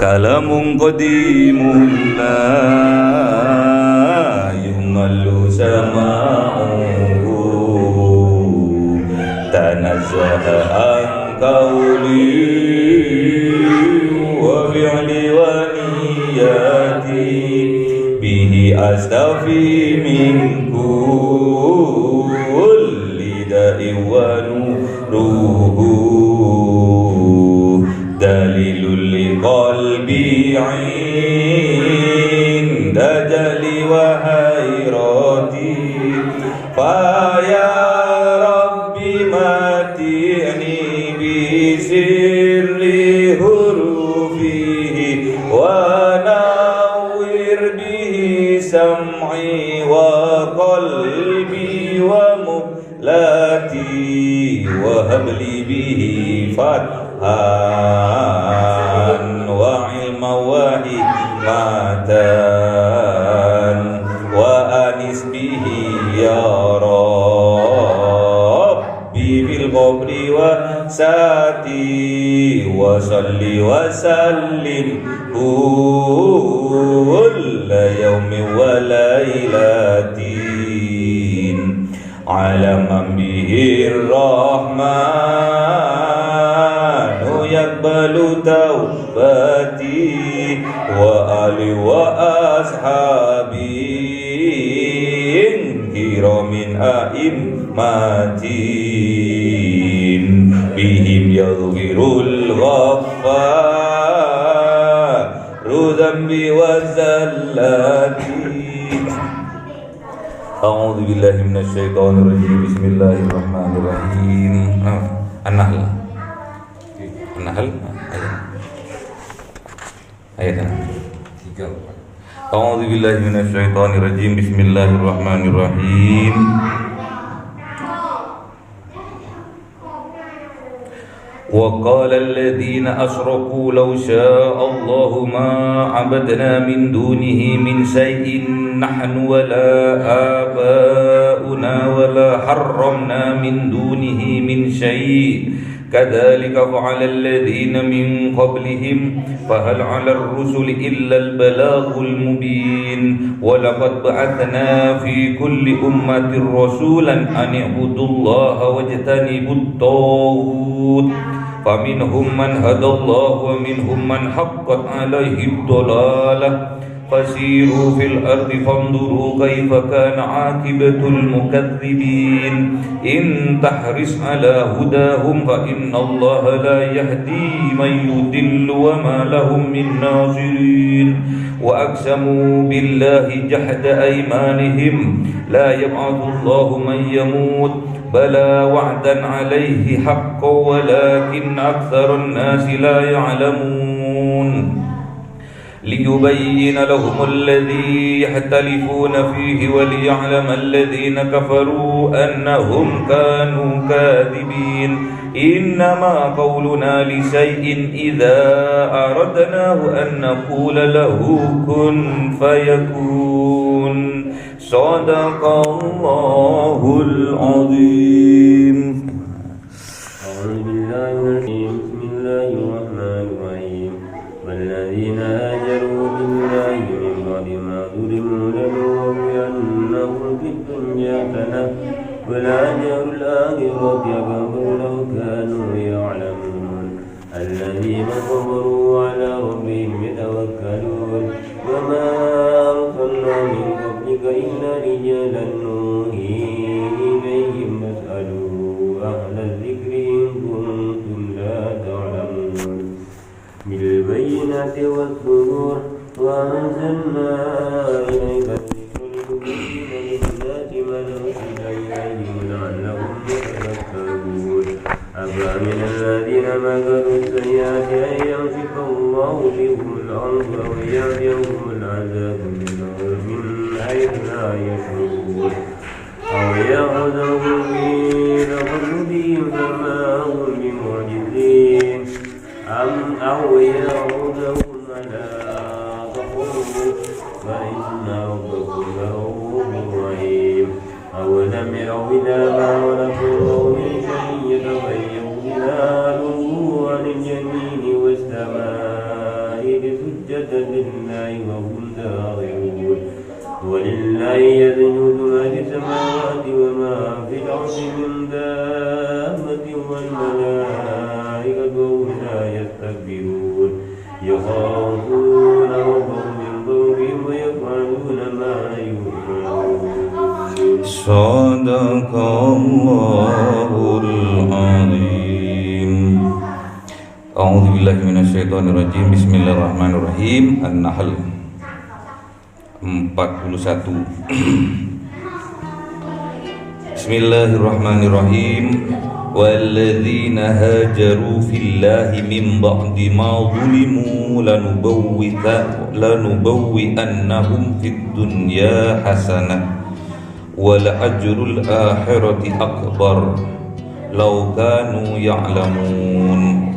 كلام قديم لا يمل سماعه تنزه عن قولي وفعلي ونياتي به أستفي من كل داء ونوره دليل لقلبي عند جلي وحيرتي فيا ربي متعني بسر حروفه ونور به سمعي وقلبي ومهلتي وهب لي به فتحا وعلما وحكمة وأنس به يا ربي في القبر وساتي وصل وسلم كل يوم وليلة على من به الرحمن يقبل توبتي وآلي وأصحابي كرام أئمتي بهم يغفر الغفار ذنبي وزلتي. أعوذ بالله من الشيطان الرجيم. بسم الله الرحمن الرحيم. النحل ayat أعوذ بالله من الشيطان الرجيم. بسم الله الرحمن الرحيم. وقال الذين أشركوا لو شاء الله ما عبدنا من دونه من شيء نحن ولا آباؤنا ولا حرمنا من دونه من شيء كذلك فعل الذين من قبلهم فهل على الرسل إلا البلاغ المبين ولقد بعثنا في كل أمة رسولا أن اعبدوا الله واجتنبوا الطاغوت فمنهم من هدى الله ومنهم من حقت عليه الضلالة فسيروا في الأرض فانظروا كيف كان عاقبة المكذبين إن تحرص على هداهم فإن الله لا يهدي من يضل وما لهم من ناصرين وأقسموا بالله جحد أيمانهم لا يبعث الله من يموت بلى وعدا عليه حقا ولكن أكثر الناس لا يعلمون ليبين لهم الذي يختلفون فيه وليعلم الذين كفروا أنهم كانوا كاذبين إنما قولنا لشيء إذا أردناه أن نقول له كن فيكون صدق الله العظيم. أعوذ بالله من الشيطان. بسم الله الرحمن الرحيم. والذين هاجروا بالله من بعد ما ظلموا لنبوئنهم في الدنيا حسنة ولأجر الآخرة أكبر لو كانوا يعلمون الذين صبروا على ربهم يتوكلون وما أرسلنا من قبلك إلا رجالا نوحي إليهم فاسألوا أهل الذكر إن كنتم لا تعلمون بالبينات والزبور وأنزلنا إليك الذكر لتبين للناس ما نزل إليهم لعلهم يتذكرون أفأمن الذين مكروا السيئات أن يمسك الله بهم الأرض ويأتيهم العذاب من حيث لا يشعرون أو يأخذهم في تقلبهم فما هم بمعجزين أو يعودهم على تقلب فإن ربكم لرؤوف رحيم أولم يروا إلى ما خلقوا من شيء يتغير ظلاله عن اليمين والسماء سجدا لله وهم داخرون ولله يسجد ما في السماوات وما في الأرض من دابة والملائكة وهم لا يستكبرون يخافون ربهم من فوقهم ويفعلون ما يؤمرون. صدق الله العظيم. أعوذ بالله من الشيطان الرجيم. بسم الله الرحمن الرحيم. An-Nahl 41. Bismillahirrahmanirrahim. Walladzina hajaru fillahi min ba'di ma zulimu lanubawwi'annahum fid dunya hasanah wal ajrul akhirati akbar law kanu ya'lamun.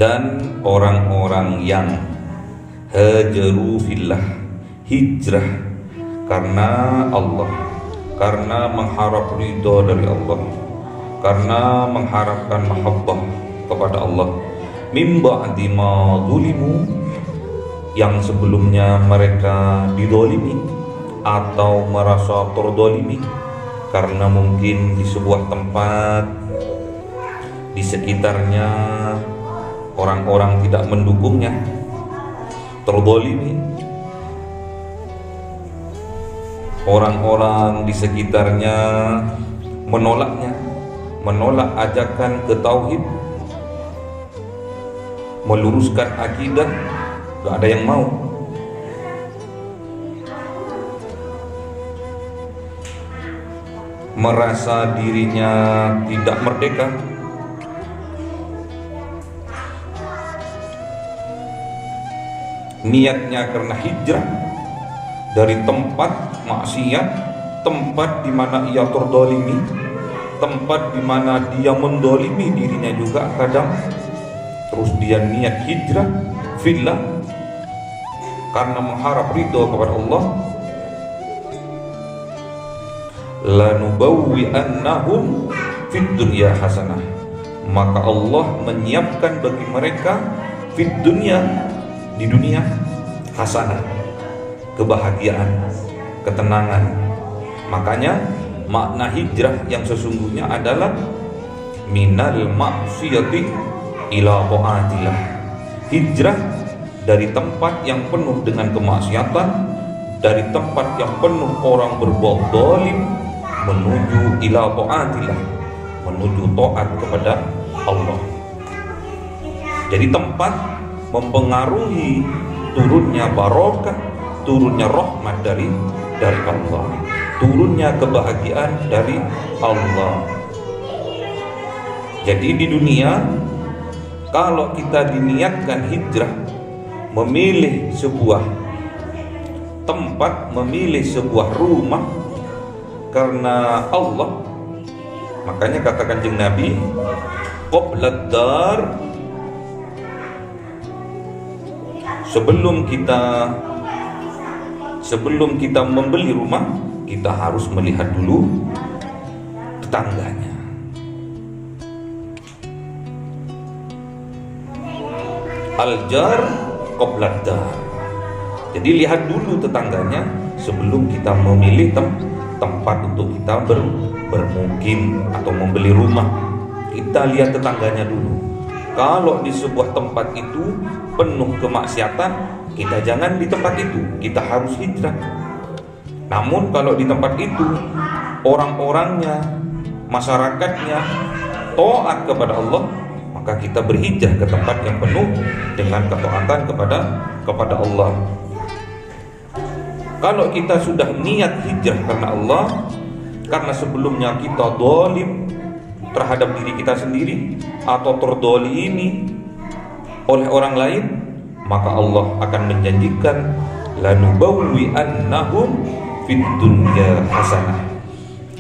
Dan orang-orang yang hajaru fillah, hijrah karena Allah, karena mengharap ridho dari Allah, karena mengharapkan mahabbah kepada Allah, min ba'di ma zulimu, yang sebelumnya mereka didolimi atau merasa terdolimi karena mungkin di sebuah tempat di sekitarnya orang-orang tidak mendukungnya, terdolimi, orang-orang di sekitarnya menolaknya, menolak ajakan ke tauhid, meluruskan akidah, gak ada yang mau. Merasa dirinya tidak merdeka, niatnya karena hijrah dari tempat maksiat, tempat di mana ia terdolimi, tempat di mana dia mendolimi dirinya juga kadang, terus dia niat hijrah fillah karena mengharap ridho kepada Allah. Lanubawwi'annahum fid dunya hasanah, maka Allah menyiapkan bagi mereka fid dunya, di dunia, hasanah, kebahagiaan, ketenangan. Makanya makna hijrah yang sesungguhnya adalah minal maksiyati ila ta'atillah, hijrah dari tempat yang penuh dengan kemaksiatan, dari tempat yang penuh orang berbuat zalim, menuju ila ta'atillah, menuju taat kepada Allah. Jadi tempat mempengaruhi turunnya barokah, turunnya rahmat dari Allah, turunnya kebahagiaan dari Allah. Jadi di dunia, kalau kita diniatkan hijrah, memilih sebuah tempat, memilih sebuah rumah karena Allah, makanya kata Kanjeng Nabi, qoblad dar, sebelum kita membeli rumah, kita harus melihat dulu tetangganya. Al-jar qoblad dar. Jadi lihat dulu tetangganya sebelum kita memilih tempat untuk kita bermukim atau membeli rumah. Kita lihat tetangganya dulu. Kalau di sebuah tempat itu penuh kemaksiatan, kita jangan di tempat itu, kita harus hijrah. Namun kalau di tempat itu orang-orangnya, masyarakatnya taat kepada Allah, maka kita berhijrah ke tempat yang penuh dengan ketaatan kepada Allah. Kalau kita sudah niat hijrah karena Allah, karena sebelumnya kita zalim terhadap diri kita sendiri atau terdolimi oleh orang lain, maka Allah akan menjanjikan lanubawwi'annahum fid dunya hasanah.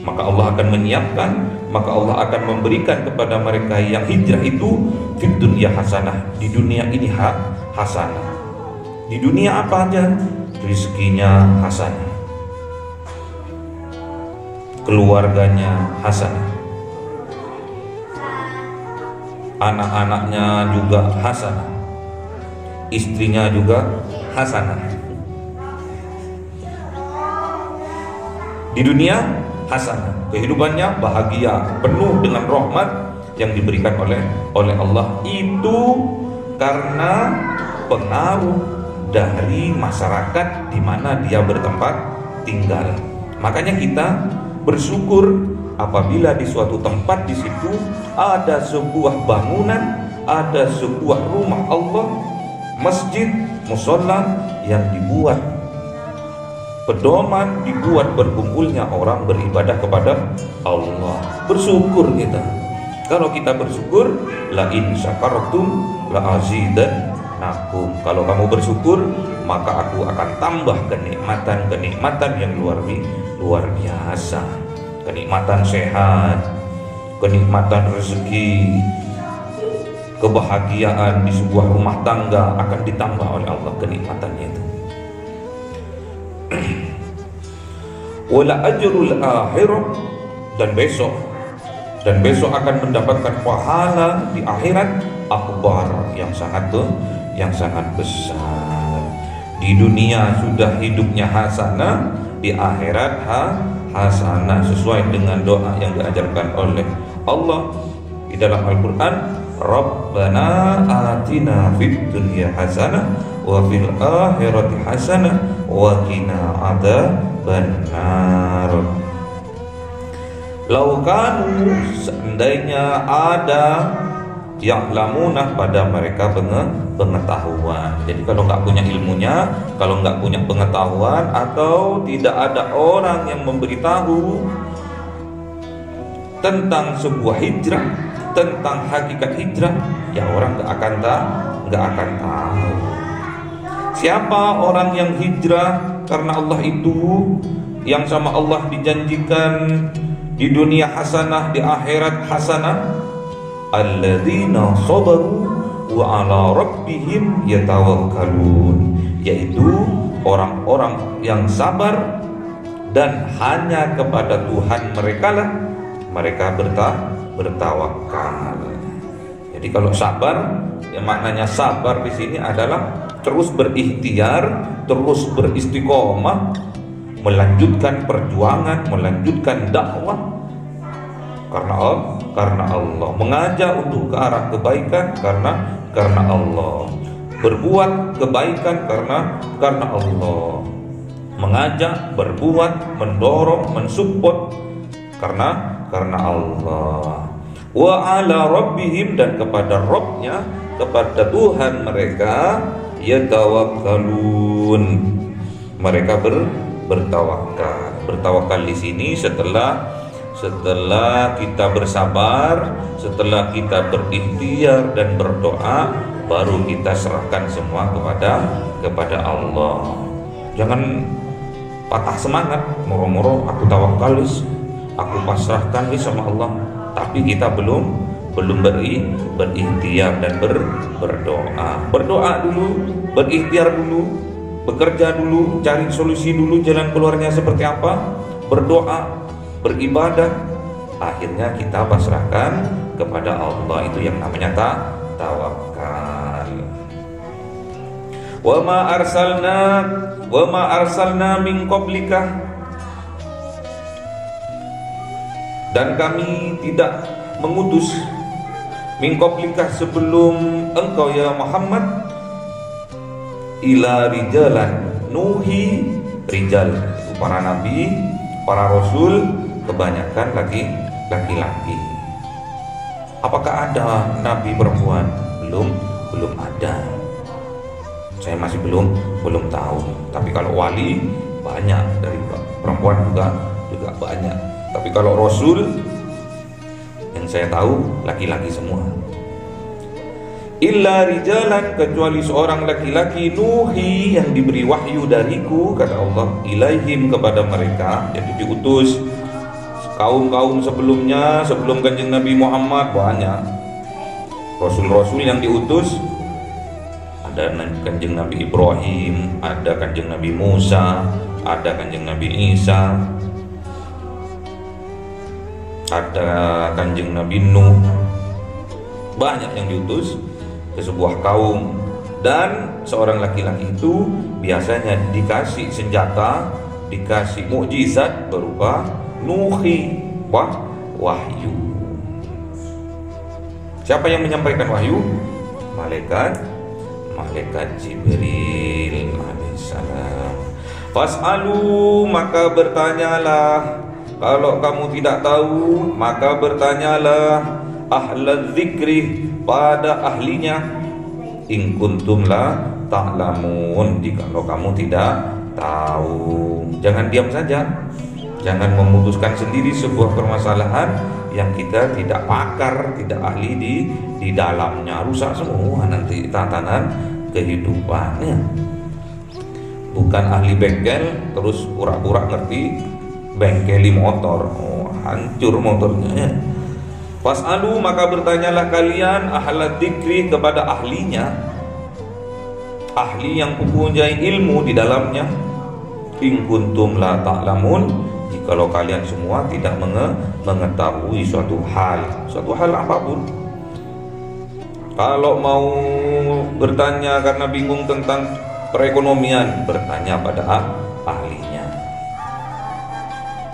Maka Allah akan menyiapkan, maka Allah akan memberikan kepada mereka yang hijrah itu fid dunya hasanah, di dunia ini hasanah. Di dunia apa aja? Rizkinya hasanah, keluarganya hasanah, anak-anaknya juga hasanah, istrinya juga hasanah. Di dunia hasanah, kehidupannya bahagia, penuh dengan rahmat yang diberikan oleh Allah. Itu karena pengaruh dari masyarakat di mana dia bertempat tinggal. Makanya kita bersyukur apabila di suatu tempat di situ ada sebuah bangunan, ada sebuah rumah Allah, masjid, musola yang dibuat pedoman, dibuat berkumpulnya orang beribadah kepada Allah. Bersyukur kita. Kalau kita bersyukur, la in syakartum la azidannakum. Kalau kamu bersyukur, maka aku akan tambah kenikmatan yang luar biasa. Kenikmatan sehat, kenikmatan rezeki, kebahagiaan di sebuah rumah tangga akan ditambah oleh Allah kenikmatannya itu. Wala ajrul akhirah, dan besok akan mendapatkan pahala di akhirat akbar, yang sangat besar. Di dunia sudah hidupnya hasanah, di akhirat hasanah, sesuai dengan doa yang diajarkan oleh Allah di dalam Al-Quran. Rabbana atina fid dunya hasanah wa fil akhirati hasanah wa qina adzabannar. Laukanu, seandainya ada yang lamunah pada mereka pengetahuan. Jadi kalau nggak punya ilmunya, kalau nggak punya pengetahuan, atau tidak ada orang yang memberitahu tentang sebuah hijrah, tentang hakikat hijrah, ya orang nggak akan tahu. Siapa orang yang hijrah karena Allah itu, yang sama Allah dijanjikan di dunia hasanah, di akhirat hasanah? Alladzina sabaru wa ala rabbihim yatawakkalun, yaitu orang-orang yang sabar dan hanya kepada Tuhan mereka lah mereka bertawakal. Jadi kalau sabar, ya maknanya sabar di sini adalah terus berikhtiar, terus beristiqomah, melanjutkan perjuangan, melanjutkan dakwah karena Allah, mengajak untuk ke arah kebaikan karena Allah, berbuat kebaikan karena Allah, mengajak, berbuat, mendorong, mensupport karena Allah. Wa ala rabbihim, dan kepada Rabbnya, kepada Tuhan mereka, yatawakkalun, mereka bertawakal. Bertawakal di sini setelah kita bersabar, setelah kita berikhtiar dan berdoa, baru kita serahkan semua kepada Allah. Jangan patah semangat, moro-moro aku tawakalus, aku pasrahkan sama Allah, tapi kita belum berikhtiar dan berdoa dulu, berikhtiar dulu, bekerja dulu, cari solusi dulu, jalan keluarnya seperti apa, berdoa, beribadah, akhirnya kita pasrahkan kepada Allah. Itu yang namanya tawakal. Wa ma arsalna min qablika, dan kami tidak mengutus min qablika, sebelum engkau ya Muhammad, ila rijalan, nuhi rijal, itu para nabi, para rasul, kebanyakan laki-laki. Apakah ada nabi perempuan? Belum ada. Saya masih belum tahu. Tapi kalau wali banyak, dari perempuan juga banyak. Tapi kalau rasul yang saya tahu laki-laki semua. Illa rijalan, kecuali seorang laki-laki, nuhi, yang diberi wahyu dariku, kata Allah, ilaihim, kepada mereka. Jadi diutus kaum-kaum sebelumnya, sebelum Kanjeng Nabi Muhammad, banyak rasul-rasul yang diutus. Ada Kanjeng Nabi Ibrahim, ada Kanjeng Nabi Musa, ada Kanjeng Nabi Isa, ada Kanjeng Nabi Nuh. Banyak yang diutus ke sebuah kaum Dan seorang laki-laki itu biasanya dikasih senjata, dikasih mukjizat berupa wahyu. Siapa yang menyampaikan wahyu? Malaikat Jibril alaihissalam. Fas'alu, maka bertanyalah. Kalau kamu tidak tahu, maka bertanyalah ahlal dzikri, pada ahlinya. In kuntum la ta'lamun, jikalau kamu tidak tahu. Jangan diam saja. Jangan memutuskan sendiri sebuah permasalahan yang kita tidak pakar, tidak ahli di dalamnya. Rusak semua nanti tatanan kehidupannya. Bukan ahli bengkel terus pura-pura ngerti bengkeli motor, hancur motornya. Fas'alu, maka bertanyalah kalian ahla dzikri, kepada ahlinya, ahli yang mempunyai ilmu di dalamnya. In kuntum la ta'lamun, jikalau kalian semua tidak mengetahui suatu hal apapun. Kalau mau bertanya karena bingung tentang perekonomian, bertanya pada ahlinya.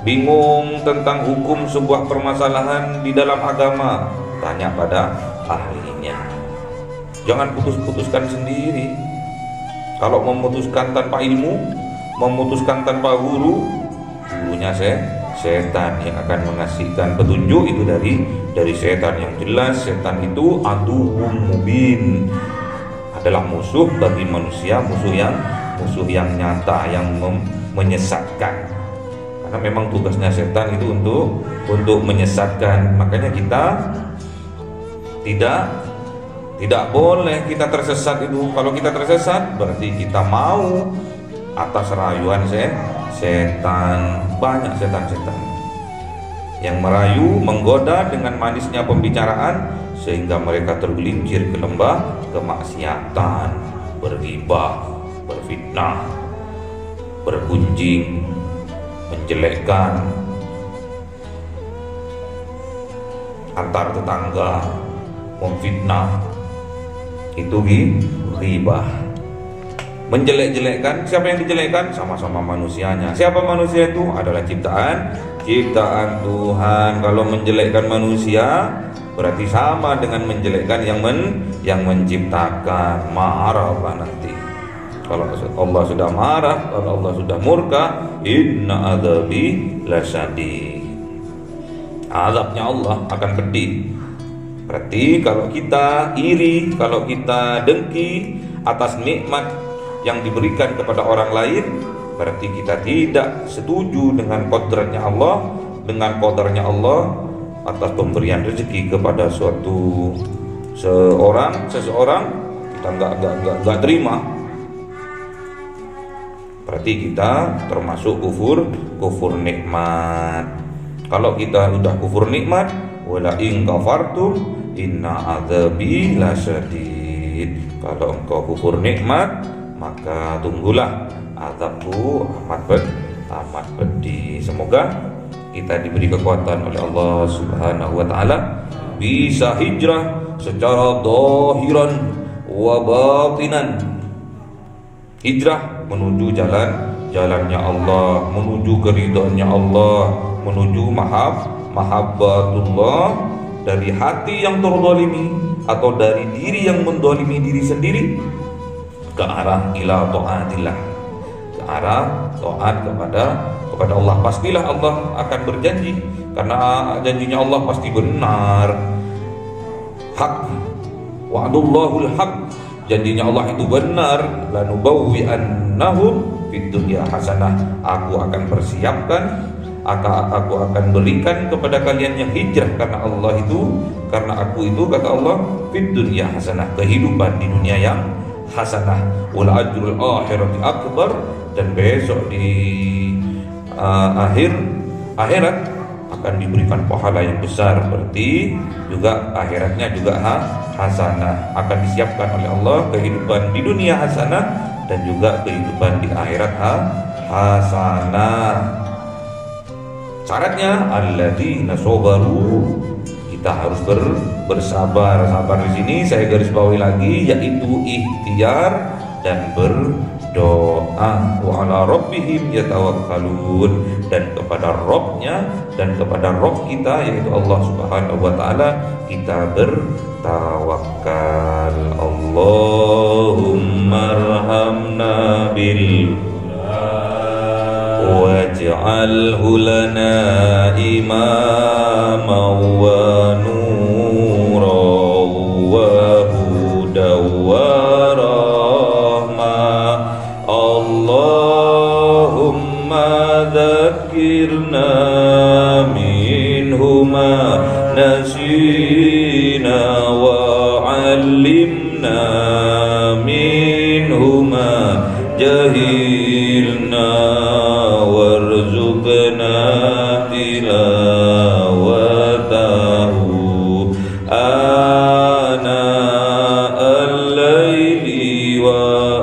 Bingung tentang hukum sebuah permasalahan di dalam agama, tanya pada ahlinya. Jangan putuskan sendiri. Kalau memutuskan tanpa ilmu, memutuskan tanpa gurunya setan yang akan mengasihkan petunjuk itu dari setan yang jelas. Setan itu aduwwum mubin, adalah musuh bagi manusia, musuh yang nyata, yang menyesatkan. Karena memang tugasnya setan itu untuk menyesatkan. Makanya kita tidak boleh kita tersesat itu. Kalau kita tersesat berarti kita mau atas rayuan setan. Banyak setan-setan yang merayu, menggoda dengan manisnya pembicaraan sehingga mereka tergelincir ke lembah kemaksiatan, berghibah, berfitnah, bergunjing, menjelekkan antar tetangga, memfitnah. Itu ghibah. Menjelek-jelekkan, siapa yang dijelekkan? Sama-sama manusianya. Siapa manusia itu? Adalah ciptaan Tuhan. Kalau menjelekkan manusia berarti sama dengan menjelekkan yang menciptakan. Marah nanti. Kalau Allah sudah marah, kalau Allah sudah murka, inna adzabi lasyadid. Azabnya Allah akan pedih. Berarti kalau kita iri, kalau kita dengki atas nikmat yang diberikan kepada orang lain, berarti kita tidak setuju dengan kodratnya Allah, dengan qadarnya Allah atas pemberian rezeki kepada seseorang, kita nggak terima. Berarti kita termasuk kufur nikmat. Kalau kita udah kufur nikmat, wala in kafartum inna adzabi lasyadid. Kalau engkau kufur nikmat, maka tunggulah azabku amat pedih. Semoga kita diberi kekuatan oleh Allah Subhanahu wa taala bisa hijrah secara zahiran wa batinan. Hijrah menuju jalannya Allah, menuju keridhaannya Allah, menuju mahabbatullah, dari hati yang terzalimi atau dari diri yang mendolimi diri sendiri ke arah ila taatillah, ke arah taat kepada Allah. Pastilah Allah akan berjanji, karena janjinya Allah pasti benar. Hak, wa'dullahul haq, janjinya Allah itu benar. Lanubawwi'annahum fid dunya hasanah, aku akan persiapkan, aku akan berikan kepada kalian yang hijrah karena aku itu kata Allah, fid dunya hasanah, kehidupan di dunia yang hasanah, wal ajrul akhirati akbar, dan besok di akhirat akan diberikan pahala yang besar. Berarti juga akhiratnya juga hasanah, akan disiapkan oleh Allah kehidupan di dunia hasanah dan juga kehidupan di akhirat hasanah. Syaratnya alladzina sabaru, kita harus bersabar. Sabar di sini saya garis bawahi lagi, yaitu ikhtiar dan berdoa. Wa ala rabbihim yatawakkalun, dan kepada Rabbnya dan kepada Rabb kita yaitu Allah Subhanahu wa taala kita bertawakal. Allahumma arhamna bil waj'alhu lana imama wa nura wa huda wa rahmah. Allahumma dzakirna minhu ma nasina wa 'allimna minhu ma jahilna warzuqna tilawatahu ana al-laili wa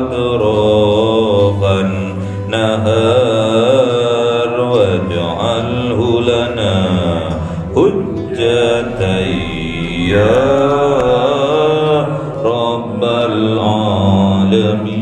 atrafan nahar waj'alhu lana hujjatan ya rabbal alamin.